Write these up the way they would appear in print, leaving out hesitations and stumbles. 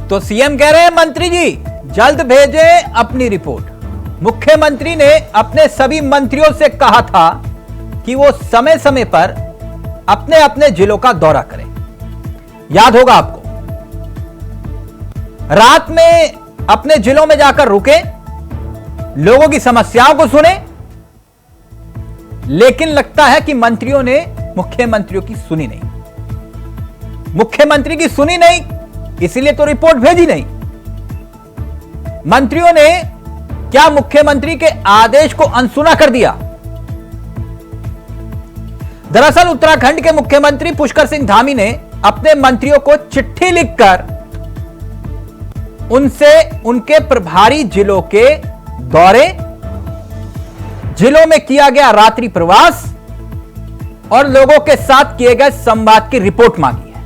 तो सीएम कह रहे हैं मंत्री जी जल्द भेजें अपनी रिपोर्ट। मुख्यमंत्री ने अपने सभी मंत्रियों से कहा था कि वो समय समय पर अपने अपने जिलों का दौरा करें। याद होगा आपको, रात में अपने जिलों में जाकर रुके, लोगों की समस्याओं को सुने, लेकिन लगता है कि मंत्रियों ने मुख्यमंत्रियों की सुनी नहीं। मुख्यमंत्री की सुनी नहीं, इसीलिए तो रिपोर्ट भेजी नहीं। मंत्रियों ने क्या मुख्यमंत्री के आदेश को अनसुना कर दिया? दरअसल उत्तराखंड के मुख्यमंत्री पुष्कर सिंह धामी ने अपने मंत्रियों को चिट्ठी लिखकर उनसे उनके प्रभारी जिलों के दौरे, जिलों में किया गया रात्रि प्रवास और लोगों के साथ किए गए संवाद की रिपोर्ट मांगी है।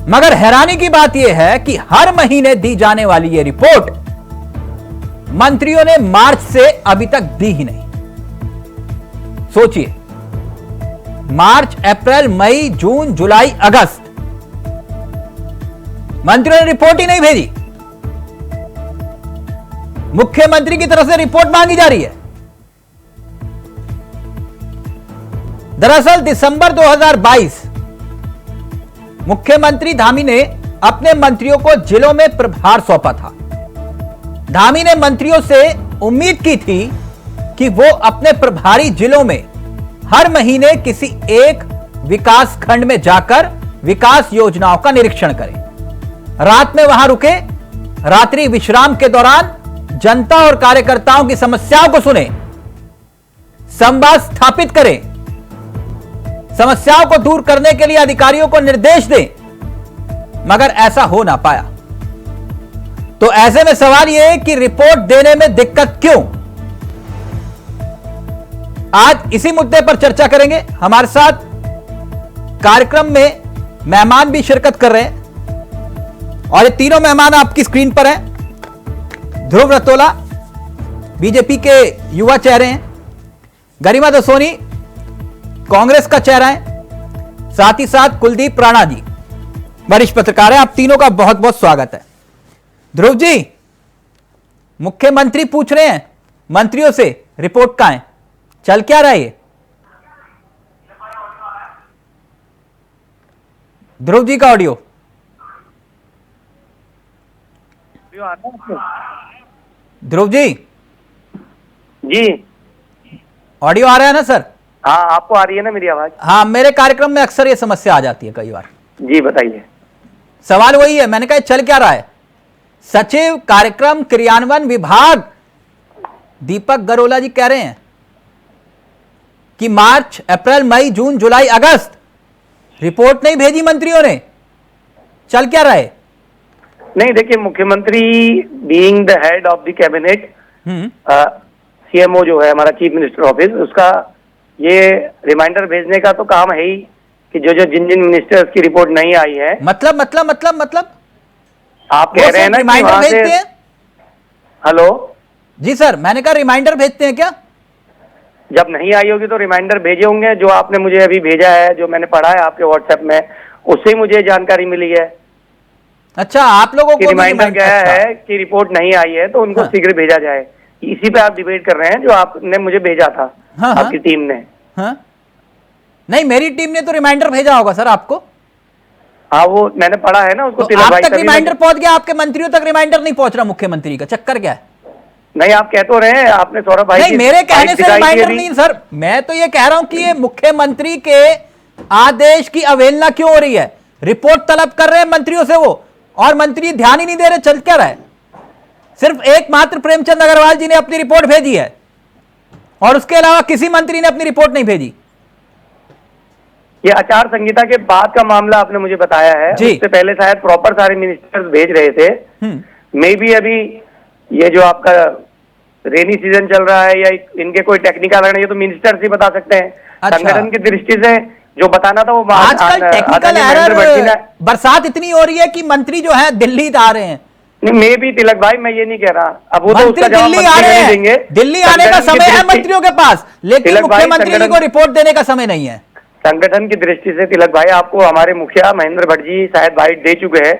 मगर हैरानी की बात यह है कि हर महीने दी जाने वाली यह रिपोर्ट मंत्रियों ने मार्च से अभी तक दी ही नहीं। सोचिए, मार्च, अप्रैल, मई, जून, जुलाई, अगस्त, मंत्रियों ने रिपोर्ट ही नहीं भेजी। मुख्यमंत्री की तरफ से रिपोर्ट मांगी जा रही है। दरअसल दिसंबर 2022 मुख्यमंत्री धामी ने अपने मंत्रियों को जिलों में प्रभार सौंपा था। धामी ने मंत्रियों से उम्मीद की थी कि वो अपने प्रभारी जिलों में हर महीने किसी एक विकास खंड में जाकर विकास योजनाओं का निरीक्षण करें, रात में वहां रुके, रात्रि विश्राम के दौरान जनता और कार्यकर्ताओं की समस्याओं को सुने, संवाद स्थापित करें, समस्याओं को दूर करने के लिए अधिकारियों को निर्देश दें। मगर ऐसा हो ना पाया। तो ऐसे में सवाल यह है कि रिपोर्ट देने में दिक्कत क्यों? आज इसी मुद्दे पर चर्चा करेंगे। हमारे साथ कार्यक्रम में मेहमान भी शिरकत कर रहे हैं और ये तीनों मेहमान आपकी स्क्रीन पर हैं। ध्रुव रतोला बीजेपी के युवा चेहरे हैं, गरिमा दसोनी कांग्रेस का चेहरा है, साथ ही साथ कुलदीप राणा जी वरिष्ठ पत्रकार हैं। आप तीनों का बहुत बहुत स्वागत है। ध्रुव जी, मुख्यमंत्री पूछ रहे हैं मंत्रियों से रिपोर्ट कहां है, चल क्या रहा है ये? ध्रुव जी का ऑडियो ध्रुव जी ऑडियो आ रहा है ना सर? हाँ, आपको आ रही है ना मेरी आवाज? हाँ, मेरे कार्यक्रम में अक्सर ये समस्या आ जाती है कई बार। जी बताइए। सवाल वही है, मैंने कहा चल क्या रहा है। सचिव कार्यक्रम क्रियान्वयन विभाग दीपक गरोला जी कह रहे हैं कि मार्च, अप्रैल, मई, जून, जुलाई, अगस्त रिपोर्ट नहीं भेजी मंत्रियों ने, चल क्या रहा है? नहीं, देखिए, मुख्यमंत्री being the head of the cabinet, CMO जो है हमारा चीफ मिनिस्टर ऑफिस, उसका ये रिमाइंडर भेजने का तो काम है ही कि जो जिन मिनिस्टर्स की रिपोर्ट नहीं आई है। मतलब आप कह रहे हैं ना रिमाइंडर भेजते हैं? हेलो जी सर, मैंने कहा रिमाइंडर भेजते हैं क्या? जब नहीं आई होगी तो रिमाइंडर भेजे होंगे। जो आपने मुझे अभी भेजा है, जो मैंने पढ़ा है आपके व्हाट्सएप में, उससे मुझे जानकारी मिली है। अच्छा, आप लोगों को रिमाइंडर गया है कि रिपोर्ट नहीं आई है तो उनको शीघ्र भेजा जाए। इसी पे आप डिबेट कर रहे हैं जो आपने मुझे भेजा था। हाँ, आपकी टीम ने। हाँ? नहीं, मेरी टीम ने तो रिमाइंडर भेजा होगा सर आपको। हाँ, वो मैंने पढ़ा है ना उसको। तो आप तक रिमाइंडर पहुंच गया, आपके मंत्रियों तक रिमाइंडर नहीं पहुंच रहा। मुख्यमंत्री का चक्कर क्या है? नहीं, आप कह तो रहे हैं, आपने सौरभ भाई नहीं, मेरे कहने से रिमाइंडर नहीं सर, मैं तो ये कह रहा हूं कि ये मुख्यमंत्री के आदेश की अवहेलना क्यों हो रही है? रिपोर्ट तलब कर रहे हैं मंत्रियों से वो, और मंत्री ध्यान ही नहीं दे रहे, चल क्या रहा है? सिर्फ एकमात्र प्रेमचंद अग्रवाल जी ने अपनी रिपोर्ट भेजी है और उसके अलावा किसी मंत्री ने अपनी रिपोर्ट नहीं भेजी। ये आचार संहिता के बाद का मामला आपने मुझे बताया है। उससे पहले शायद प्रॉपर सारे मिनिस्टर्स भेज रहे थे। मे बी अभी ये जो आपका रेनी सीजन चल रहा है या इनके कोई टेक्निकल है, ये तो मिनिस्टर्स ही बता सकते हैं। अच्छा। संगठन की दृष्टि से जो बताना था वो आजकल टेक्निकल एरर, बरसात इतनी हो रही है कि मंत्री जो है दिल्ली आ रहे हैं। मे भी तिलक भाई, मैं ये नहीं कह रहा। अब वो तो उसका जवाब दिल्ली आ रहे हैं, दिल्ली आने का समय है मंत्रियों के पास, लेकिन मुख्यमंत्री जी को रिपोर्ट देने का समय नहीं है। संगठन की दृष्टि से तिलक भाई आपको हमारे मुखिया महेंद्र भट्ट जी शायद बाइट दे चुके हैं,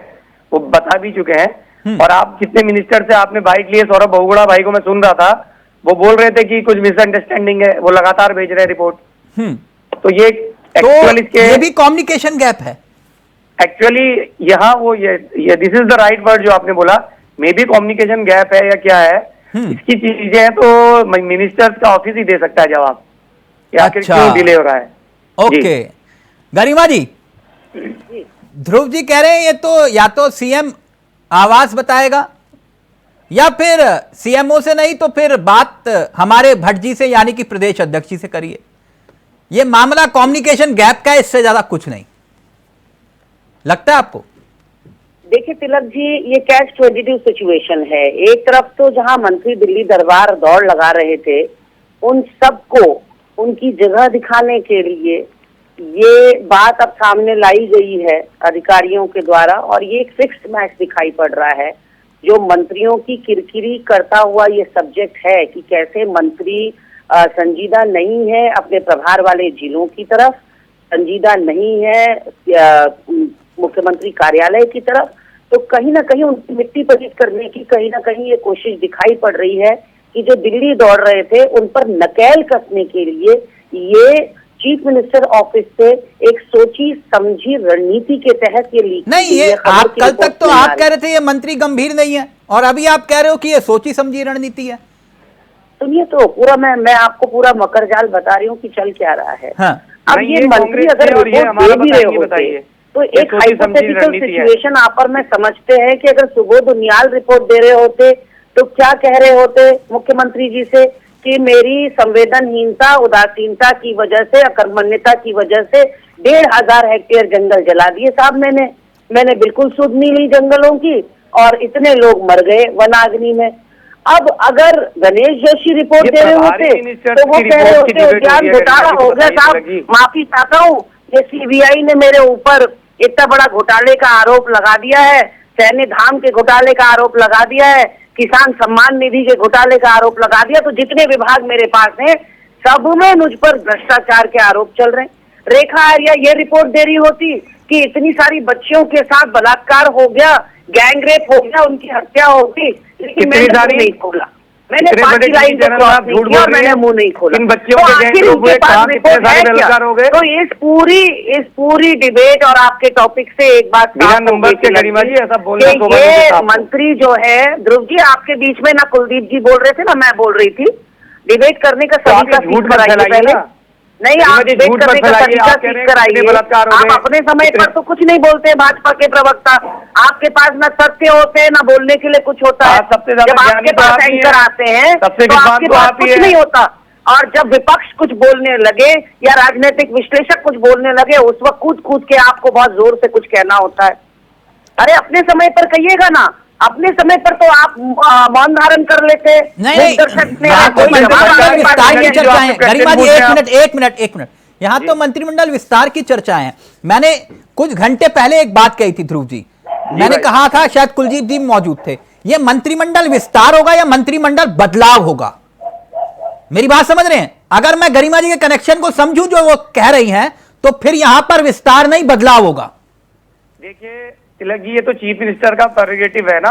वो बता भी चुके हैं। और आप कितने मिनिस्टर से आपने बाइट लिए? सौरभ बहुगुणा भाई को मैं सुन रहा था, वो बोल रहे थे कि कुछ मिसअंडरस्टैंडिंग है, वो लगातार भेज रहे हैं रिपोर्ट। तो ये एक्चुअली ये भी कम्युनिकेशन गैप है एक्चुअली यहाँ वो ये this is the right word जो आपने बोला, मे बी कम्युनिकेशन गैप है या क्या है, इसकी चीजें हैं तो मिनिस्टर्स का ऑफिस ही दे सकता है जवाब, या आखिर क्यों डिले हो रहा है। ओके गरिमा जी, ध्रुव जी कह रहे हैं ये तो या तो सीएम आवास बताएगा या फिर सीएमओ से नहीं तो फिर बात हमारे भट्ट जी से यानी कि प्रदेश अध्यक्ष जी से करिए। ये मामला कम्युनिकेशन गैप का है, इससे ज्यादा कुछ नहीं लगता है आपको? देखिए तिलक जी, ये कैच 22 सिचुएशन है। एक तरफ तो जहां मंत्री दिल्ली दरबार दौड़ लगा रहे थे, उन सबको उनकी जगह दिखाने के लिए ये बात अब सामने लाई गई है अधिकारियों के द्वारा, और ये एक फिक्स्ड मैच दिखाई पड़ रहा है। जो मंत्रियों की किरकिरी करता हुआ ये सब्जेक्ट है कि कैसे मंत्री संजीदा नहीं है अपने प्रभार वाले जिलों की तरफ, संजीदा नहीं है मुख्यमंत्री कार्यालय की तरफ, तो कहीं ना कहीं उनकी मिट्टी पलीत करने की कहीं ना कहीं ये कोशिश दिखाई पड़ रही है कि जो दिल्ली दौड़ रहे थे उन पर नकेल कसने के लिए ये चीफ मिनिस्टर ऑफिस से एक सोची समझी रणनीति के तहत ये लीक नहीं। ये आप कल तक तो आप कह रहे थे ये मंत्री गंभीर नहीं है, और अभी आप कह रहे हो कि ये सोची समझी रणनीति है। सुनिए तो पूरा मैं आपको पूरा मकर जाल बता रही हूँ कि चल क्या रहा है। हाँ। अब ये मंत्री अगर रिपोर्ट दे भी रहे होते तो एक हाइपोथेटिकल सिचुएशन आप और मैं समझते हैं कि अगर सुबोध उनियाल रिपोर्ट दे रहे होते तो क्या कह रहे होते मुख्यमंत्री जी से कि मेरी संवेदनहीनता उदासीनता की वजह से अकर्मण्यता की वजह से 1500 हेक्टेयर जंगल जला दिए साहब, मैंने बिल्कुल सुध नहीं ली जंगलों की और इतने लोग मर गए वनाग्नि में। अब अगर गणेश जोशी रिपोर्ट दे रहे होते तो वो कह रहे होते उद्यान घोटाला हो गया साहब, माफी चाहता हूँ, ये सीबीआई ने मेरे ऊपर इतना बड़ा घोटाले का आरोप लगा दिया है, सैन्य धाम के घोटाले का आरोप लगा दिया है, किसान सम्मान निधि के घोटाले का आरोप लगा दिया, तो जितने विभाग मेरे पास हैं सब में मुझ पर भ्रष्टाचार के आरोप चल रहे हैं। रेखा आर्या ये रिपोर्ट दे रही होती कि इतनी सारी बच्चियों के साथ बलात्कार हो गया, गैंग रेप हो गया, उनकी हत्या हो गई, लेकिन मैंने नहीं खोला, मैंने 5 लाइन को क्रॉस नहीं किया और मैंने मुंह नहीं खोला। तो आखिर उनके पास रिपोर्ट है क्या? तो इस पूरी डिबेट और आपके टॉपिक से एक बात ये मंत्री जो है ध्रुव जी, आपके बीच में ना कुलदीप जी बोल रहे थे ना मैं बोल रही थी, डिबेट करने का सलीका सीख कर आइए पहले। नहीं, आप डिबेट करने का तरीका सीख कर आइए। आप अपने समय पर तो कुछ नहीं बोलते, भाजपा के प्रवक्ता, आपके पास ना सत्य होते हैं ना बोलने के लिए कुछ होता है। जब आपके पास एंकर आते हैं तो आपके पास कुछ नहीं होता, और जब विपक्ष कुछ बोलने लगे या राजनीतिक विश्लेषक कुछ बोलने लगे उस वक्त कूद कूद के आपको बहुत जोर से कुछ कहना होता है। अरे अपने समय पर कहिएगा ना, अपने समय पर तो आप मौन धारण कर लेते। नहीं, एक मिनट यहाँ तो मंत्रिमंडल विस्तार की चर्चाएं हैं। मैंने कुछ घंटे पहले एक बात कही थी ध्रुव जी, मैंने कहा था, शायद कुलदीप जी मौजूद थे, ये मंत्रिमंडल विस्तार होगा या मंत्रिमंडल बदलाव होगा? मेरी बात समझ रहे हैं? अगर मैं गरिमा जी के कनेक्शन को समझूं जो वो कह रही हैं, तो फिर यहां पर विस्तार नहीं बदलाव होगा। देखिए तिलक जी, ये तो चीफ मिनिस्टर का प्रेरोगेटिव है ना,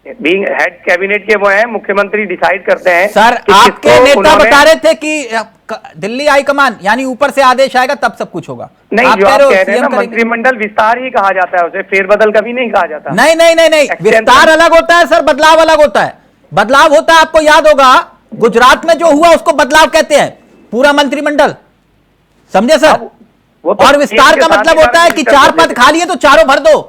बीइंग हेड कैबिनेट के वो हैं, मुख्यमंत्री डिसाइड करते हैं। सर आपके नेता बता रहे थे कि दिल्ली हाईकमान यानी ऊपर से आदेश आएगा तब सब कुछ होगा। नहीं, जो आप कह रहे हैं ना मंत्रिमंडल विस्तार ही कहा जाता है उसे, फेरबदल कभी नहीं कहा जाता। नहीं, विस्तार अलग होता है सर, बदलाव अलग होता है। बदलाव होता है, आपको याद होगा गुजरात में जो हुआ उसको बदलाव कहते हैं, पूरा मंत्रिमंडल, समझे सर? और विस्तार का मतलब होता है कि 4 पद खाली है तो चारों भर दो।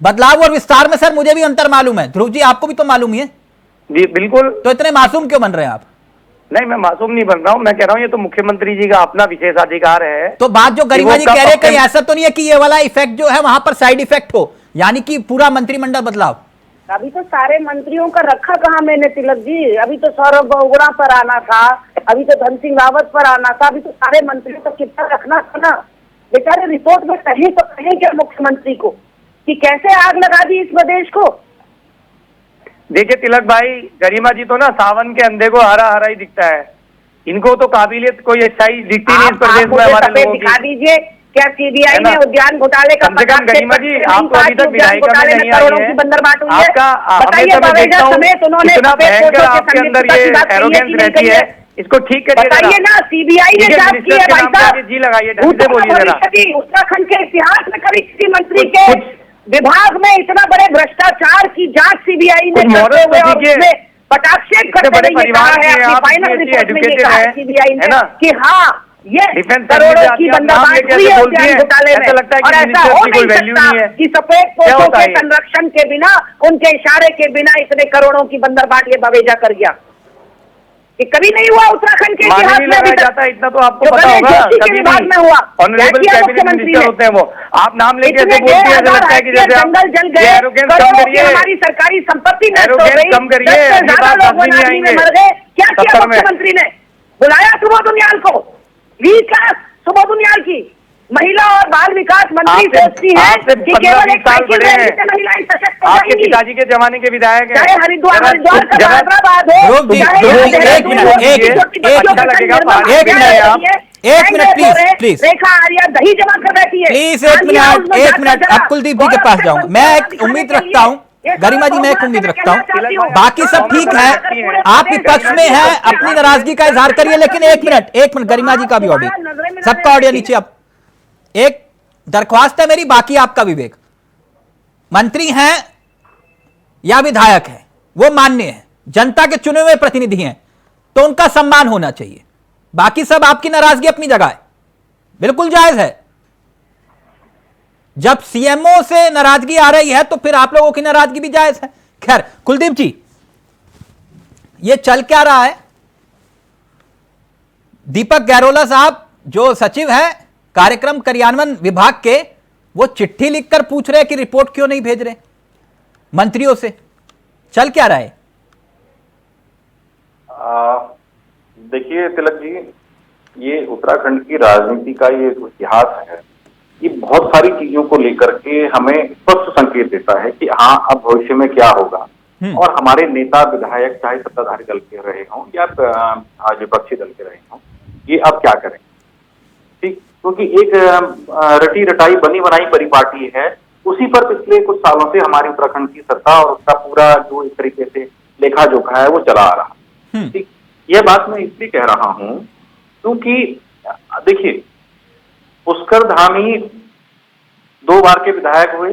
बदलाव और विस्तार में सर मुझे भी अंतर मालूम है, ध्रुव जी आपको भी तो मालूम ही है। जी बिल्कुल। तो इतने मासूम क्यों बन रहे हैं आप? नहीं, मैं मासूम नहीं बन रहा हूं, मैं कह रहा हूं ये तो मुख्यमंत्री जी का अपना विशेषाधिकार है। तो बात जो गरिमा जी कह रहे हैं, कहीं ऐसा तो नहीं है कि ये वाला इफेक्ट जो है वहां पर साइड इफेक्ट हो, यानी कि पूरा मंत्रिमंडल बदलाव? अभी तो सारे मंत्रियों का रखा कहाँ मैंने तिलक जी, अभी तो सौरभ बहुगुणा पर आना था, अभी तो धन सिंह रावत पर आना था, अभी तो सारे मंत्रियों का चिट्ठा रखना था ना। बेचारे रिपोर्ट में कहें तो कहें क्या मुख्यमंत्री को कि कैसे आग लगा दी इस प्रदेश को? देखिए तिलक भाई, गरिमा जी तो ना सावन के अंधे को हरा हरा ही दिखता है, इनको तो काबिलियत कोई अच्छाई दिखती नहीं इस प्रदेश में हमारे लोगों की। दिखा दीजिए, क्या सीबीआई ने उद्यान घोटाले का कम से कम गरिमा जी, आप तो अभी तक विधायिका में नहीं आई करोड़ों है, की बंदर बांट हुई है। आपका बताइए, बावेजा समेत उन्होंने इतना भयंकर आपके अंदर ये एरोगेंस रहती है, इसको ठीक करिए। बताइए ना, सीबीआई ने जांच की है भाई साहब, जी लगाइए, ढंग से बोलिए जरा। उत्तराखंड के इतिहास में कभी किसी मंत्री के विभाग में इतना बड़े भ्रष्टाचार की जांच सीबीआई ने करते हुए और उसमें कटाक्षेप करते हुए ये कहा है अपनी फाइनल रिपोर्ट में, ये कहा है सीबीआई ने कि हाँ ये करोड़ों की बंदरबांट हुई है उद्यान घोटाले में, और ऐसा हो नहीं सकता कि सफेद पोतों के संरक्षण के बिना, उनके इशारे के बिना इतने करोड़ों की बंदरबांट ये बवेजा कर गया। ये कभी नहीं हुआ उत्तराखंड के इतिहास में अभी तक। इतना तो आपको पता होगा, कभी विभाग में हुआ। ऑनरेबल कैबिनेट मिनिस्टर होते हैं वो, आप नाम लेके ऐसे बोलते हैं, ऐसा लगता है कि जैसे जंगल जल गए, करोड़ों की हमारी सरकारी संपत्ति नष्ट हो गई, कम करिए, 10 से ज्यादा लोग वनाग्नि में मर गए। क्या किया मुख्यमंत्री ने? बुलाया सुबोध उनियाल को, लीड क्लास सुबोध उनियाल की, महिला और बाल विकास मंत्री सोचती है कि केवल एक साइकिल रैली से महिलाएं सशक्त हो आपके जाएंगी। पिताजी के जमाने के विधायक हैं, चाहे हरिद्वार का हैदराबाद हो, एक मिनट प्लीज, रेखा आर्या दही जमा कर बैठी है प्लीज, एक मिनट अब कुलदीप जी के पास जाऊं। मैं एक उम्मीद रखता हूं, गरिमा जी, मैं एक उम्मीद रखता हूं, बाकी सब ठीक है, आप विपक्ष में हैं, अपनी नाराजगी का इजहार करिए, लेकिन एक मिनट गरिमा जी का भी ऑडियो, सबका ऑडियो नीचे। अब एक दरख्वास्त है मेरी, बाकी आपका विवेक। मंत्री हैं या विधायक हैं, वो मान्य है, जनता के चुने हुए प्रतिनिधि हैं, तो उनका सम्मान होना चाहिए। बाकी सब आपकी नाराजगी अपनी जगह है, बिल्कुल जायज है। जब सीएमओ से नाराजगी आ रही है तो फिर आप लोगों की नाराजगी भी जायज है। खैर, कुलदीप जी, ये चल क्या रहा है? दीपक गैरोला साहब जो सचिव है कार्यक्रम कार्यान्वयन विभाग के, वो चिट्ठी लिखकर पूछ रहे हैं कि रिपोर्ट क्यों नहीं भेज रहे मंत्रियों से। चल क्या रहा है? देखिए तिलक जी, ये उत्तराखंड की राजनीति का ये इतिहास है, ये बहुत सारी चीजों को लेकर के हमें स्पष्ट संकेत देता है कि हाँ, अब भविष्य में क्या होगा। और हमारे नेता विधायक चाहे सत्ताधारी दल के रहे हों या विपक्षी दल के रहे हों, ये अब क्या करें, ठीक, क्योंकि एक रटी रटाई बनी बनाई परिपाटी है, उसी पर पिछले कुछ सालों से हमारी उत्तराखंड की सत्ता और उसका पूरा जो एक तरीके से लेखा जोखा है वो चला आ रहा। ठीक, यह बात मैं इसलिए कह रहा हूं क्योंकि देखिए, पुष्कर धामी 2 बार के विधायक हुए,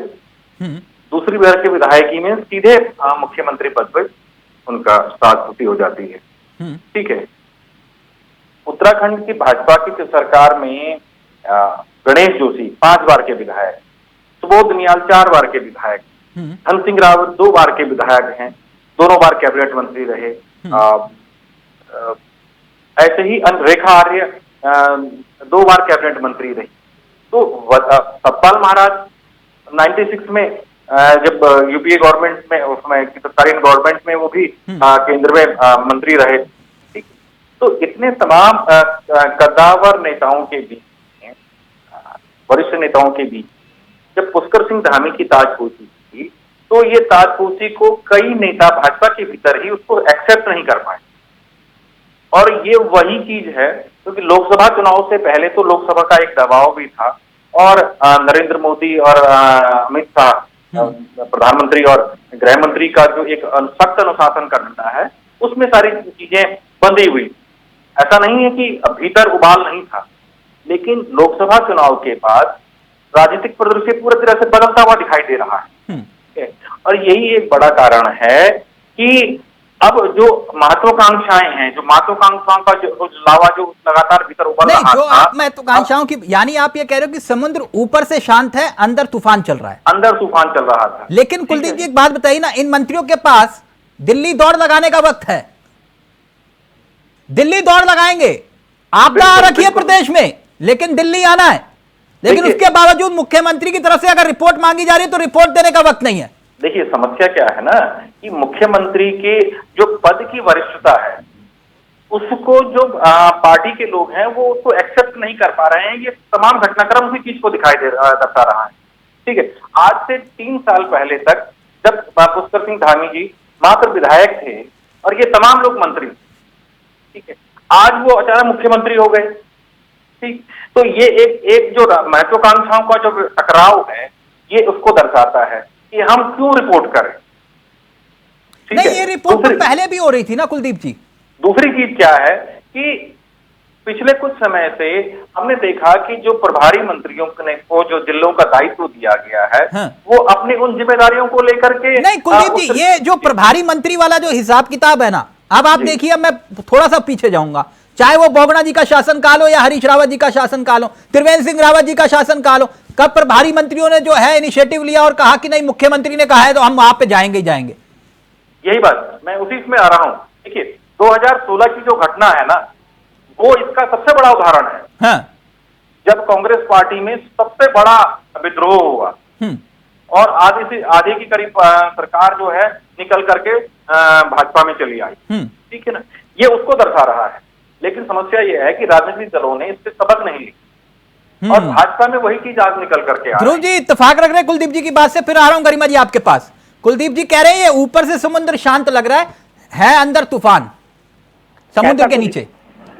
दूसरी बार के विधायकी में सीधे मुख्यमंत्री पद पर उनका स्थापति हो जाती है। ठीक है, उत्तराखंड की भाजपा की सरकार में गणेश जोशी 5 बार के विधायक, सुबोध उनियाल 4 बार के विधायक, धन सिंह रावत 2 बार के विधायक हैं, दोनों बार कैबिनेट मंत्री रहे। ऐसे ही रेखा आर्य 2 बार कैबिनेट मंत्री रही। तो सतपाल महाराज 96 में जब यूपीए गवर्नमेंट में, उसमें तत्कालीन गवर्नमेंट में वो भी केंद्र में मंत्री रहे। ठीक, तो इतने तमाम कद्दावर नेताओं के बीच, वरिष्ठ नेताओं के बीच जब पुष्कर सिंह धामी की ताजपोशी थी, तो ये ताजपोशी को कई नेता भाजपा के भीतर ही उसको एक्सेप्ट नहीं कर पाए। और ये वही चीज है क्योंकि लोकसभा चुनाव से पहले तो लोकसभा का एक दबाव भी था, और नरेंद्र मोदी और अमित शाह प्रधानमंत्री और गृह मंत्री का जो एक सख्त अनुशासन करना है, उसमें सारी चीजें बंधी हुई। ऐसा नहीं है कि भीतर उबाल नहीं था, लेकिन लोकसभा चुनाव के बाद राजनीतिक परिदृश्य पूरी तरह से बदलता हुआ दिखाई दे रहा है। और यही एक बड़ा कारण है कि अब जो महत्वाकांक्षाएं हैं, जो महत्वाकांक्षाओं का जो लावा जो लगातार भीतर उबल रहा जो था, आप महत्वाकांक्षाओं की, यानी आप ये कह रहे हो कि समुद्र ऊपर से शांत है, अंदर तूफान चल रहा है। अंदर तूफान चल रहा था। लेकिन कुलदीप जी एक बात बताइए ना, इन मंत्रियों के पास दिल्ली दौड़ लगाने का वक्त है, दिल्ली दौड़ लगाएंगे, आपदा आ रखी है प्रदेश में, लेकिन दिल्ली आना है, लेकिन उसके बावजूद मुख्यमंत्री की तरफ से अगर रिपोर्ट मांगी जा रही है तो रिपोर्ट देने का वक्त नहीं है। देखिए, समस्या क्या है ना कि मुख्यमंत्री के जो पद की वरिष्ठता है, उसको जो पार्टी के लोग हैं वो उसको एक्सेप्ट नहीं कर पा रहे हैं। ये तमाम घटनाक्रम उसी चीज को दर्शा रहा है। ठीक है, आज से 3 साल पहले तक जब पुष्कर सिंह धामी जी मात्र विधायक थे और ये तमाम लोग मंत्री, ठीक है, आज वो अचानक मुख्यमंत्री हो गए। ठीक, तो ये एक जो महत्वाकांक्षाओं का जो टकराव है, ये उसको दर्शाता है कि हम क्यों रिपोर्ट करें। नहीं, ये रिपोर्ट तो पहले भी हो रही थी ना कुलदीप जी। दूसरी चीज क्या है कि पिछले कुछ समय से हमने देखा कि जो प्रभारी मंत्रियों को जो जिलों का दायित्व दिया गया है, हाँ। वो अपनी उन जिम्मेदारियों को लेकर के नहीं कुलदीप जी, ये जो प्रभारी मंत्री वाला जो हिसाब किताब है ना, अब आप देखिए, मैं थोड़ा सा पीछे जाऊंगा, चाहे वो बोगड़ा जी का शासनकाल हो या हरीश रावत जी का शासनकाल हो, त्रिवेंद्र सिंह रावत जी का शासनकाल हो, कब प्रभारी मंत्रियों ने जो है इनिशिएटिव लिया और कहा कि नहीं मुख्यमंत्री ने कहा है तो हम वहां पे जाएंगे ही जाएंगे। यही बात मैं उसी में आ रहा हूं। देखिए 2016 की जो घटना है ना, वो इसका सबसे बड़ा उदाहरण है। हाँ। जब कांग्रेस पार्टी में सबसे बड़ा विद्रोह हुआ और आधे की करीब सरकार जो है निकल करके भाजपा में चली आई। ठीक है ना, ये उसको दर्शा रहा है। लेकिन समस्या ये है कि राजनीतिक दलों ने इससे सबक नहीं ली और भाजपा में वही चीज आज निकल करके आ। ध्रुव जी इत्तेफाक रख रहे हैं कुलदीप जी की बात से, फिर आ रहा हूं गरिमा जी आपके पास। कुलदीप जी कह रहे हैं ये ऊपर से समुद्र शांत लग रहा है अंदर तूफान समुद्र के नीचे।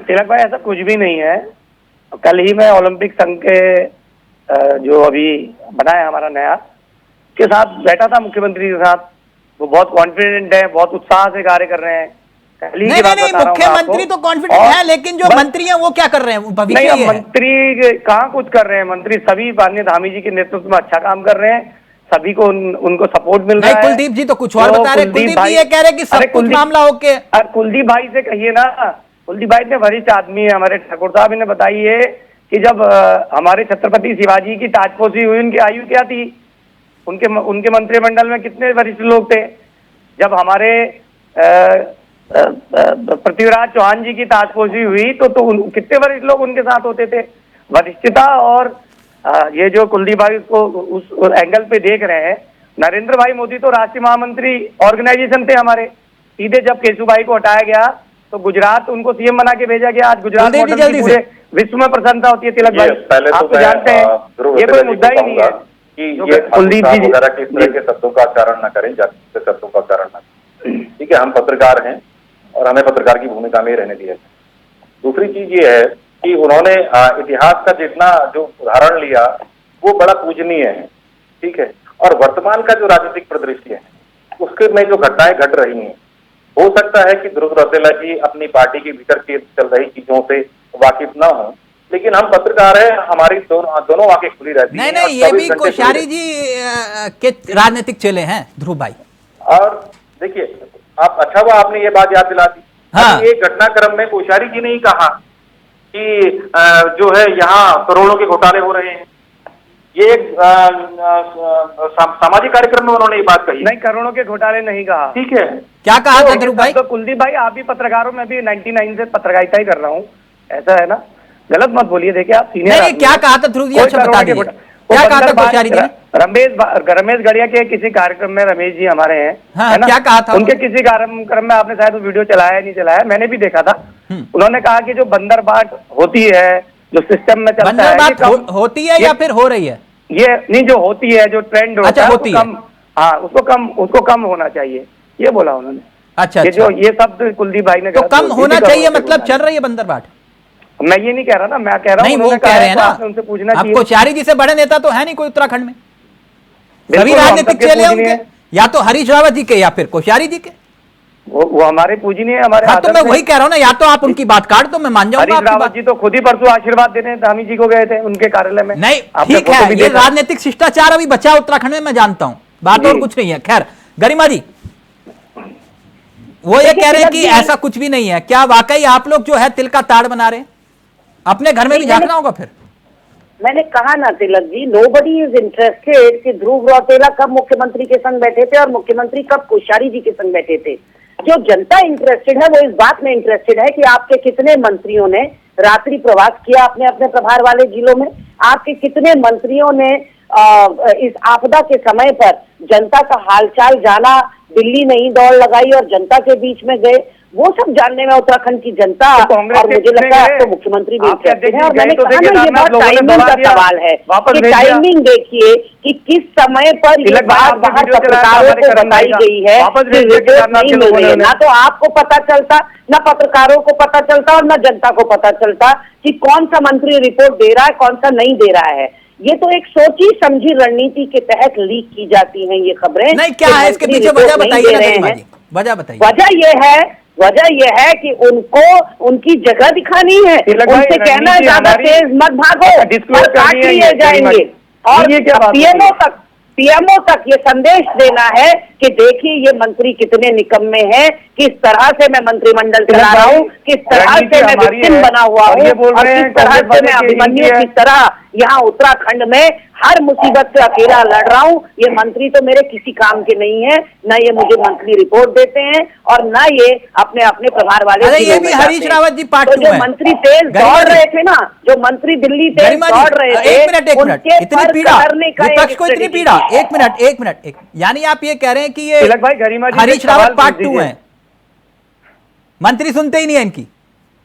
तिलक भाई ऐसा कुछ भी नहीं है। कल ही मैं ओलंपिक संघ के जो अभी बना है हमारा नया, के साथ बैठा था मुख्यमंत्री के साथ। वो बहुत कॉन्फिडेंट है, बहुत उत्साह से कार्य कर रहे हैं। नहीं, मुख्यमंत्री तो कॉन्फिडेंट है, लेकिन जो मंत्री हैं वो क्या कर रहे हैं? नहीं, मंत्री कहाँ कुछ कर रहे हैं। मंत्री सभी माननीय धामी जी के नेतृत्व में अच्छा काम कर रहे हैं, सभी को उनको सपोर्ट मिल रहा है। कुलदीप जी तो कुछ और बता रहे हैं। कुलदीप जी ये कह रहे हैं कि सब कुछ मामला ओके। कुलदीप भाई से कहिए ना, कुलदीप भाई ने वरिष्ठ आदमी है हमारे, ठाकुर साहब ने बताई है कि जब हमारे छत्रपति शिवाजी की ताजपोशी हुई, उनकी आयु क्या थी, उनके मंत्रिमंडल में कितने वरिष्ठ लोग थे। जब हमारे पृथ्वीराज चौहान जी की ताजपोशी हुई तो कितने वरिष्ठ लोग उनके साथ होते थे। वरिष्ठता और ये जो कुलदीप भाई को उस एंगल पे देख रहे हैं। नरेंद्र भाई मोदी तो राष्ट्रीय महामंत्री ऑर्गेनाइजेशन थे हमारे। सीधे जब केशुभाई को हटाया गया तो गुजरात उनको सीएम बना के भेजा गया। आज गुजरात मॉडल की पूरे विश्व में प्रशंसा होती है। तिलक भाई आप तो जानते हैं ये कोई मुद्दा ही नहीं है कि कुलदीप जी किस तरह के शब्दों का उच्चारण न करें, जाति शब्दों का उच्चारण न करें। ठीक है, हम पत्रकार हैं और हमें पत्रकार की भूमिका में रहने दिया। दूसरी चीज ये है कि उन्होंने इतिहास का जितना जो उदाहरण लिया वो बड़ा पूजनीय है। ठीक है, और वर्तमान का जो राजनीतिक परिदृश्य है उसके में जो घटनाएं घट रही हैं, हो सकता है कि ध्रुव रौतेला जी अपनी पार्टी के भीतर के चल रही चीजों से वाकिफ ना हो, लेकिन हम पत्रकार हैं, हमारी दोनों आंखें खुली रहती हैं। नहीं, ये भी कोश्यारी जी के राजनीतिक चले हैं ध्रुव भाई। और देखिए आप, अच्छा हुआ आपने ये बात याद दिला दी। हाँ। ये घटनाक्रम में कोश्यारी जी ने ही कहा कि जो है यहाँ करोड़ों के घोटाले हो रहे हैं। ये एक सामाजिक कार्यक्रम में उन्होंने ये बात कही। नहीं, करोड़ों के घोटाले नहीं कहा। ठीक है, क्या कहा था ध्रुव भाई? तो कुलदीप भाई आप भी पत्रकारों में भी 99 से पत्रकारिता ही कर रहा हूँ, ऐसा है ना, गलत मत बोलिए। देखिए आप सीनियर। नहीं, क्या कहा था ध्रुव जी? अच्छा बता दीजिए क्या कहा था कोश्यारी जी ने? रमेश गढ़िया के किसी कार्यक्रम में, रमेश जी हमारे हैं, हाँ, है ना? क्या कहा था उनके किसी कार्यक्रम में, आपने शायद वो वीडियो चलाया नहीं चलाया, मैंने भी देखा था। उन्होंने कहा कि जो बंदर बाट होती है, जो सिस्टम में चलता है, होती है या फिर हो रही है? ये नहीं, जो होती है, जो ट्रेंड होता है, होती है, हाँ, उसको कम होना चाहिए, ये बोला उन्होंने। अच्छा, जो ये शब्द कुलदीप भाई ने तो कम होना चाहिए मतलब चल रही है बंदर बाट? मैं ये नहीं कह रहा ना, मैं कह रहा हूँ नहीं, वो कह रहे हैं ना, उनसे पूछना चाहिए। आपको कोश्यारी जी से बड़े नेता तो है नहीं कोई उत्तराखंड में। सभी राजनीतिक चेले होंगे, या तो हरीश रावत जी के या फिर कोश्यारी जी के। वो हमारे पूजनीय है, हमारे। हाँ, तो मैं वही कह रहा हूँ ना, या तो आप उनकी बात काट दो, मैं मान जाऊंगा। हरीश रावत जी तो खुद ही परसों आशीर्वाद देने धामी जी को गए थे उनके कार्यालय में। नहीं, ठीक है, ये राजनीतिक शिष्टाचार अभी बचा उत्तराखंड में, मैं जानता हूँ, बात और कुछ नहीं है। खैर गरिमा जी, वो ये कह रहे हैं कि ऐसा कुछ भी नहीं है। क्या वाकई आप लोग जो है तिल का ताड़ बना रहे हैं? अपने घर में भी झांकना होगा फिर। मैंने कहा ना Tilak ji, nobody is interested कि ध्रुव रौतेला कब मुख्यमंत्री के संग बैठे थे और मुख्यमंत्री कब कोश्यारी जी के संग बैठे थे। जो जनता इंटरेस्टेड है वो इस बात में इंटरेस्टेड है कि आपके कितने मंत्रियों ने रात्रि प्रवास किया अपने अपने प्रभार वाले जिलों में, आपके कितने मंत्रियों ने इस आपदा के समय पर जनता का हालचाल जाना, दिल्ली नहीं दौड़ लगाई और जनता के बीच में गए। वो सब जानने में उत्तराखंड की जनता और मुझे लगता है तो मुख्यमंत्री भी कहते हैं। और मैंने कहा ना ये बहुत टाइमिंग का सवाल है कि टाइमिंग देखिए कि किस समय पर ये बात बाहर पत्रकारों को बताई गई है कि रिपोर्ट नहीं मिल रही है। ना तो आपको पता चलता, न पत्रकारों को पता चलता और न जनता को पता चलता कि कौन सा मंत्री रिपोर्ट दे रहा है, कौन सा नहीं दे रहा है। ये तो एक सोची समझी रणनीति के तहत लीक की जाती हैं ये खबरें। नहीं, क्या है इसके पीछे वजह बताइए ना गरिमा जी, वजह बताइए। वजह ये है कि उनको उनकी जगह दिखानी है, उनसे कहना है ज्यादा तेज मत भागो और काट लिए जाएंगे, और पीएमओ तक ये संदेश देना है कि देखिए ये मंत्री कितने निकम्मे हैं, किस तरह से मैं मंत्रिमंडल चला रहा हूँ, किस तरह से मैं विक्टिम बना हुआ हूँ और किस तरह से मैं अभिमन्यु की तरह यहाँ उत्तराखंड में हर मुसीबत से अकेला लड़ रहा हूँ। ये मंत्री तो मेरे किसी काम के नहीं है, न ये मुझे मंथली रिपोर्ट देते हैं और न ये अपने अपने प्रभार वाले। ये भी हरीश रावत जी पार्ट तो जो मंत्री तेज दौड़ रहे थे ना, जो मंत्री दिल्ली तेज दौड़ रहे थे, एक मिनट इतनी पीड़ा विपक्ष को, इतनी पीड़ा, एक मिनट, यानी आप ये कह रहे हैं कि ये हरीश रावत पार्ट 2 है, मंत्री सुनते ही नहीं है इनकी,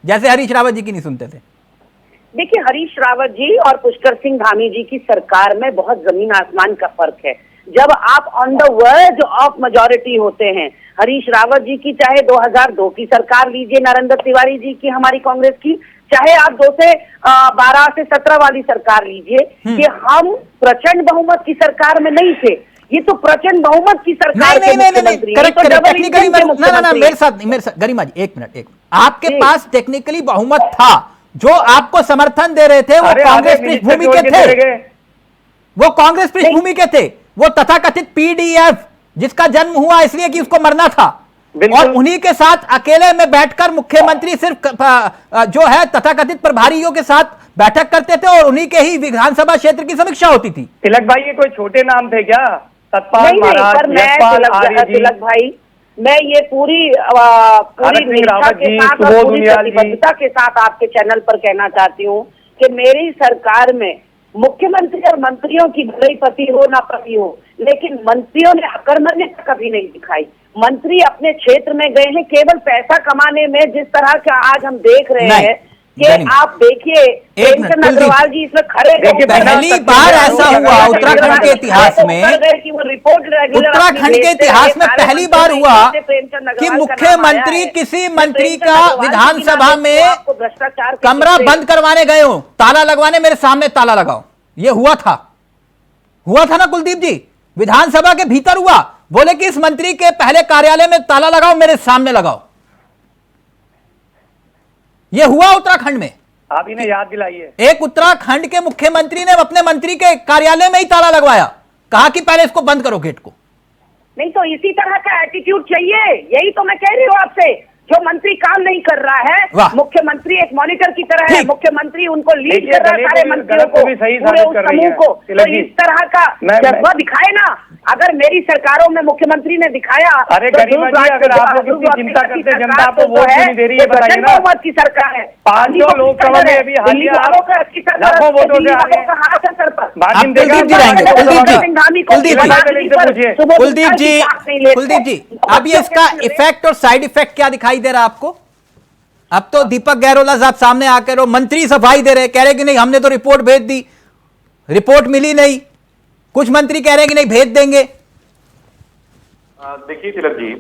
जैसे हरीश रावत जी की नहीं सुनते थे। देखिए हरीश रावत जी और पुष्कर सिंह धामी जी की सरकार में बहुत जमीन आसमान का फर्क है। जब आप on the verge of majority होते हैं, हरीश रावत जी की चाहे 2002 की सरकार लीजिए, नरेंद्र तिवारी जी की हमारी कांग्रेस की, चाहे आप 2012 से 17 वाली सरकार लीजिए, कि हम प्रचंड बहुमत की सरकार में नहीं थे। ये तो प्रचंड बहुमत की सरकार के मुख्यमंत्री, मेरे साथ गरिमा जी एक मिनट, आपके पास टेक्निकली बहुमत था, जो आपको समर्थन दे रहे थे वो कांग्रेस पृष्ठभूमि के थे, वो कांग्रेस पृष्ठभूमि के थे, वो तथाकथित पीडीएफ जिसका जन्म हुआ इसलिए कि उसको मरना था, और उन्हीं के साथ अकेले में बैठकर मुख्यमंत्री सिर्फ जो है तथाकथित प्रभारियों के साथ बैठक करते थे और उन्हीं के ही विधानसभा क्षेत्र की समीक्षा होती थी। तिलक भाई ये कोई छोटे नाम थे क्या? सतपाल महाराज, तिलक भाई, मैं ये पूरी निष्ठा के साथ और पूरी प्रतिबद्धता के साथ आपके चैनल पर कहना चाहती हूँ कि मेरी सरकार में मुख्यमंत्री और मंत्रियों की भले पति हो ना पति हो, लेकिन मंत्रियों ने अकर्मण्यता कभी नहीं दिखाई। मंत्री अपने क्षेत्र में गए हैं केवल पैसा कमाने में, जिस तरह का आज हम देख रहे हैं कि आप देखिए प्रेमचंद अग्रवाल जी इसमें खड़े, पहली बार ऐसा हुआ उत्तराखंड के इतिहास में, उत्तराखंड के इतिहास में पहली बार हुआ कि मुख्यमंत्री किसी मंत्री का विधानसभा में कमरा बंद करवाने गए हो, ताला लगवाने, मेरे सामने ताला लगाओ, ये हुआ था ना कुलदीप जी, विधानसभा के भीतर हुआ, बोले कि इस मंत्री के पहले कार्यालय में ताला लगाओ, मेरे सामने लगाओ, ये हुआ उत्तराखंड में। आप इन्हें याद दिलाइए। एक उत्तराखंड के मुख्यमंत्री ने अपने मंत्री के कार्यालय में ही ताला लगवाया, कहा कि पहले इसको बंद करो गेट को। नहीं तो इसी तरह का एटीट्यूड चाहिए, यही तो मैं कह रही हूँ आपसे। जो मंत्री काम नहीं कर रहा है, मुख्यमंत्री एक मॉनिटर की तरह है, मुख्यमंत्री उनको लीड कर रहा है सारे मंत्रियों को, पूरे उस समूह को, तो इस तरह का जज्बा दिखाए ना। अगर मेरी सरकारों में मुख्यमंत्री ने दिखाया, अरे गरिमा जी अगर आप लोग इतनी चिंता करते हैं, जनता आपको वोट क्यों नहीं दे रही है बताइए ना। बहुमत की सरकार है, 500 लोकसभा में अभी हालिया लाखों वोटों से कुलदीप जी, अब ये इसका इफेक्ट और साइड इफेक्ट क्या दिखाई दे रहा है आपको? अब तो दीपक गहलोत साहब सामने आकर और मंत्री सफाई दे रहे, कह रहे कि नहीं हमने तो रिपोर्ट भेज दी, रिपोर्ट मिली नहीं, कुछ मंत्री कह रहे हैं कि नहीं भेज देंगे। देखिए तिलक जी,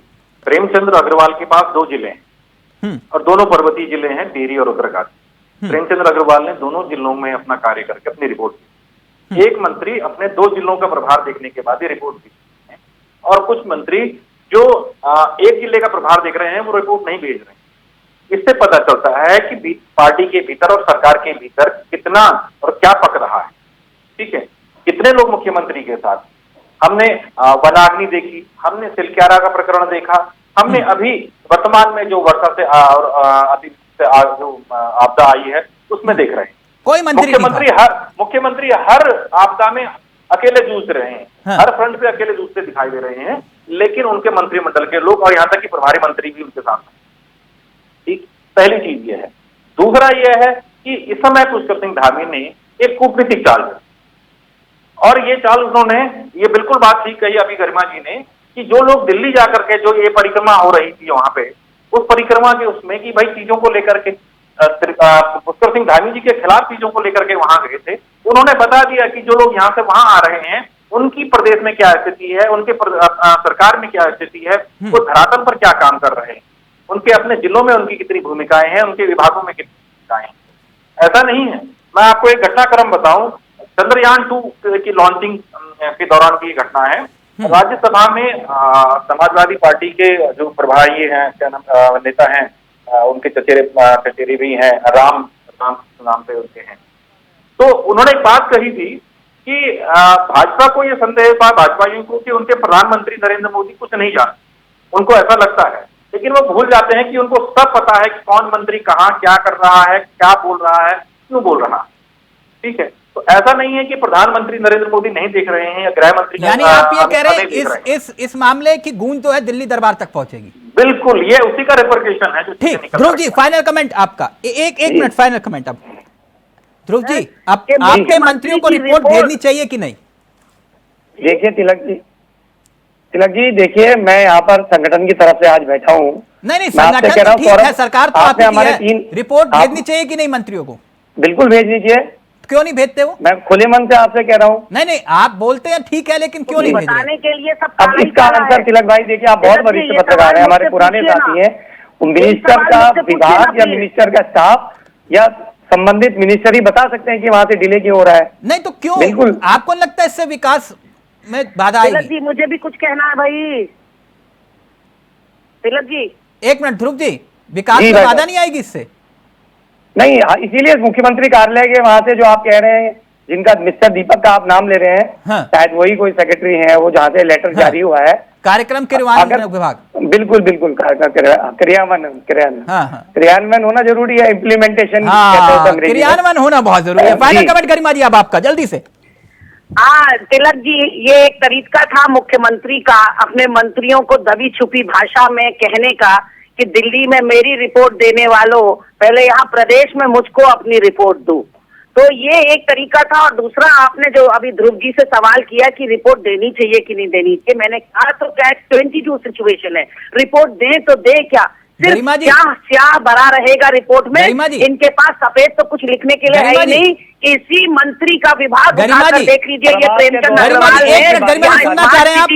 प्रेमचंद्र अग्रवाल के पास 2 जिले हैं और दोनों पर्वतीय जिले हैं, टिहरी और उत्तरकाशी। प्रेमचंद्र अग्रवाल ने दोनों जिलों में अपना कार्य करके अपनी रिपोर्ट दी। एक मंत्री अपने 2 जिलों का प्रभार देखने के बाद ही रिपोर्ट दी है, और कुछ मंत्री जो एक जिले का प्रभार देख रहे हैं वो रिपोर्ट नहीं भेज रहे हैं। इससे पता चलता है कि पार्टी के भीतर और सरकार के भीतर कितना और क्या पक रहा है। ठीक है, कितने लोग मुख्यमंत्री के साथ, हमने वनाग्नि देखी, हमने सिलक्यारा का प्रकरण देखा, हमने अभी वर्तमान में जो वर्षा से और अभी जो आपदा आई है उसमें देख रहे हैं। कोई मुख्यमंत्री हर आपदा में अकेले जूझ रहे हैं, हर फ्रंट पे अकेले जूझते दिखाई दे रहे हैं, लेकिन उनके मंत्रिमंडल के लोग और यहां तक कि प्रभारी मंत्री भी उनके साथ हैं। ठीक, पहली चीज यह है। दूसरा यह है कि इस समय पुष्कर सिंह धामी ने एक कूटनीतिक चाल है, और ये चाल उन्होंने, ये बिल्कुल बात ठीक कही अभी गरिमा जी ने, कि जो लोग दिल्ली जाकर के जो ये परिक्रमा हो रही थी वहां पे, उस परिक्रमा के उसमें कि भाई चीजों को लेकर के पुष्कर सिंह धामी जी के खिलाफ चीजों को लेकर के वहां गए थे। उन्होंने बता दिया कि जो लोग यहाँ से वहां आ रहे हैं उनकी प्रदेश में क्या स्थिति है, उनके सरकार में क्या स्थिति है, वो धरातल पर क्या काम कर रहे हैं, उनके अपने जिलों में उनकी कितनी भूमिकाएं हैं, उनके विभागों में कितनी भूमिकाएं हैं। ऐसा नहीं है। मैं आपको एक घटनाक्रम बताऊं, चंद्रयान 2 की लॉन्चिंग के दौरान की घटना है। राज्यसभा में समाजवादी पार्टी के जो प्रभारी हैं, क्या नाम नेता हैं, उनके चचेरे भी हैं, राम नाम से उनके हैं, तो उन्होंने एक बात कही थी कि भाजपा को ये संदेह था, भाजपाइयों को, कि उनके प्रधानमंत्री नरेंद्र मोदी कुछ नहीं जानते। उनको ऐसा लगता है, लेकिन वो भूल जाते हैं कि उनको सब पता है कि कौन मंत्री कहाँ क्या कर रहा है, क्या बोल रहा है, क्यों बोल रहा है। ठीक है, तो ऐसा नहीं है कि प्रधानमंत्री नरेंद्र मोदी नहीं देख रहे हैं या गृह मंत्री, यानी आप ये कह रहे हैं इस मामले की गूंज तो है दिल्ली दरबार तक पहुंचेगी। बिल्कुल, ये उसी का रिपरकेशन है जो ठीक। ध्रुव जी, फाइनल कमेंट आपका, एक मिनट, फाइनल कमेंट आप। ध्रुव जी, आपके मंत्रियों को रिपोर्ट भेजनी चाहिए कि नहीं? देखिए तिलक जी देखिए, मैं यहाँ पर संगठन की तरफ से आज बैठा हूँ। नहीं, संगठन तो ठीक है, सरकार तो आपकी है, रिपोर्ट भेजनी चाहिए कि नहीं मंत्रियों को? बिल्कुल भेजनी चाहिए। क्यों नहीं भेजते वो? मैं खुले मन से आपसे कह रहा हूँ। नहीं, आप बोलते हैं ठीक है, लेकिन क्यों नहीं भेज रहे? बताने के लिए सब अब इसका आंसर तिलक भाई देखिए, आप बहुत वरिष्ठ पत्रकार हैं, हमारे पुराने साथी हैं। मिनिस्टर का विभाग या मिनिस्टर का स्टाफ या संबंधित मिनिस्टर ही बता सकते हैं कि वहां से डिले क्यों हो रहा है। नहीं तो क्यों? बिल्कुल। आपको लगता है इससे विकास में बाधा आएगी? तिलक जी, मुझे भी कुछ कहना है भाई। तिलक जी, एक मिनट। ध्रुव जी, विकास में बाधा नहीं आएगी इससे? नहीं, इसीलिए मुख्यमंत्री कार्यालय के वहां से जो आप कह रहे हैं, जिनका मिस्टर दीपक का आप नाम ले रहे हैं, शायद वही कोई सेक्रेटरी है, वो जहाँ से लेटर जारी हुआ है, कार्यक्रम क्रियान्वयन विभाग। बिल्कुल क्रियान्वयन होना जरूरी है, इम्प्लीमेंटेशन क्रियान्वयन होना बहुत जरूरी है। फाइनल कमेंट गरिमा जी अब आपका, जल्दी से। तिलक जी, ये एक तरीका था मुख्यमंत्री का अपने मंत्रियों को दबी छुपी भाषा में कहने का कि दिल्ली में मेरी रिपोर्ट देने वालों, पहले यहाँ प्रदेश में मुझको अपनी रिपोर्ट दो। तो ये एक तरीका था। और दूसरा, आपने जो अभी ध्रुव जी से सवाल किया कि रिपोर्ट देनी चाहिए कि नहीं देनी चाहिए, मैंने कहा तो Catch-22 सिचुएशन है, रिपोर्ट दें तो दे क्या, सिर्फ क्या स्याह भरा रहेगा रिपोर्ट में, इनके पास सफेद तो कुछ लिखने के लिए है ही नहीं। इसी मंत्री का विभाग उठाकर देख लीजिए, ये प्रेमचंद अग्रवाल है, सुनना चाह रहे हैं आप?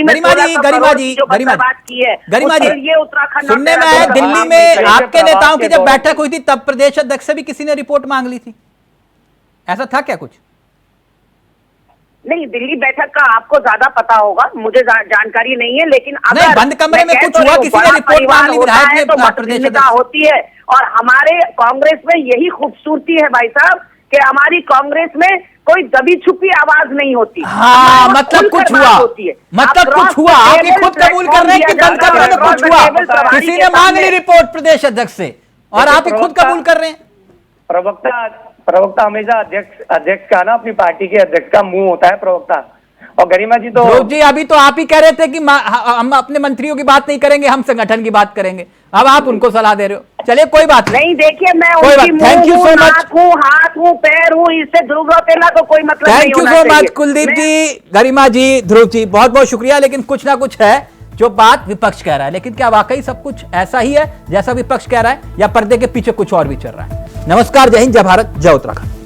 गरिमा जी, ये उत्तराखंड सुनने में आया दिल्ली में आपके नेताओं की जब बैठक हुई थी तब प्रदेश अध्यक्ष से भी किसी ने रिपोर्ट मांग ली थी, ऐसा था क्या कुछ? नहीं, दिल्ली बैठक का आपको ज्यादा पता होगा, मुझे जानकारी नहीं है, लेकिन अगर बंद कमरे में कुछ हुआ, किसी ने रिपोर्ट मांग ली, विधायक ने, तो मतभेदता होती है। और हमारे कांग्रेस में यही खूबसूरती है भाई साहब कि हमारी कांग्रेस में कोई दबी छुपी आवाज नहीं होती। हाँ, मतलब कुछ हुआ, मतलब कुछ हुआ। आप ये खुद कबूल कर रहे हैं कि बंद कमरे में कुछ हुआ, किसी ने मांग ली रिपोर्ट प्रदेश अध्यक्ष से, और आप खुद कबूल कर रहे हैं। प्रवक्ता हमेशा अध्यक्ष का ना, अपनी पार्टी के अध्यक्ष का मुंह होता है प्रवक्ता। और गरिमा जी तो जी, अभी तो आप ही कह रहे थे कि हम अपने मंत्रियों की बात नहीं करेंगे, हम संगठन की बात करेंगे, अब आप उनको सलाह दे रहे हो। चलिए कोई बात नहीं। देखिए, मैं उनकी थैंक यू सो मच, हाथ हूँ, पैर हूँ, इससे ध्रुव रौतेला को कोई मतलब नहीं। Thank you so much Kuldeep ji, Garima ji, Dhruv ji, बहुत बहुत शुक्रिया। लेकिन कुछ ना कुछ है जो बात विपक्ष कह रहा है, लेकिन क्या वाकई सब कुछ ऐसा ही है जैसा विपक्ष कह रहा है, या पर्दे के पीछे कुछ और भी चल रहा है? नमस्कार, जय हिंद, जय भारत, जय उत्तराखंड।